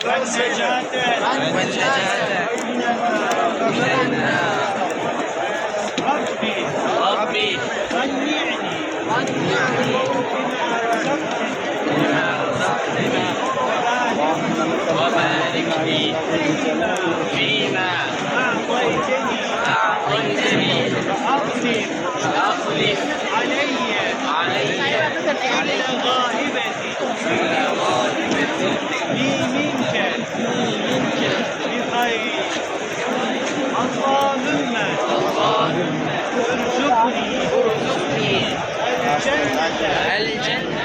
والنجاة من النار. ربي قنعني بما رزقتني وبارك لي فيما أعطيتني فأخلف علي على غائبتي لي منك بخير. اللهم ارزقني الجنة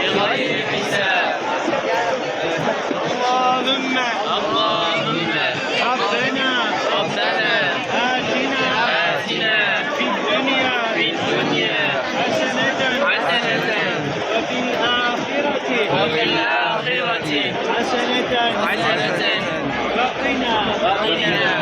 بغير حساب. اللهم ربنا آتنا في الدنيا حسنة وفي الآخرة حسنة وقنا